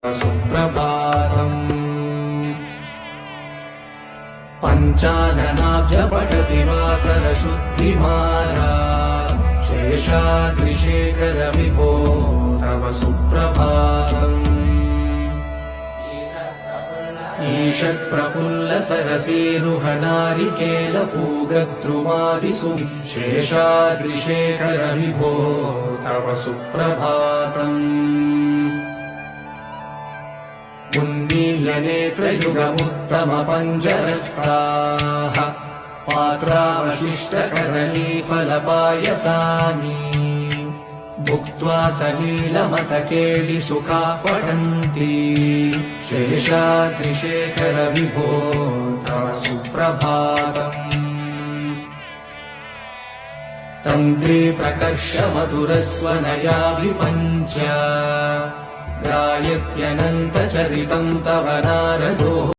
सुप्रभातम् पञ्चाननाब्ज पठति वासरशुद्धिमाला शेषाद्रिशेखर विभो तव सुप्रभातम् ईषत्प्रफुल्ल सरसीरुहनारिकेलपूगद्रुमादिसु शेषाद्रिशेखर विभो तव सुप्रभातम् उन्मीलनेत्रयुगमुत्तमपञ्जरस्ताः पात्रावशिष्टकदलीफलपायसानि भुक्त्वा सलीलमतकेलिसुखाः पठन्ति शेषाद्रिशेखर विभो तव सुप्रभातम् तन्त्री प्रकर्ष मधुरस्वनयाभिपञ्च गायत्यनन्तचरितं तव नारदो।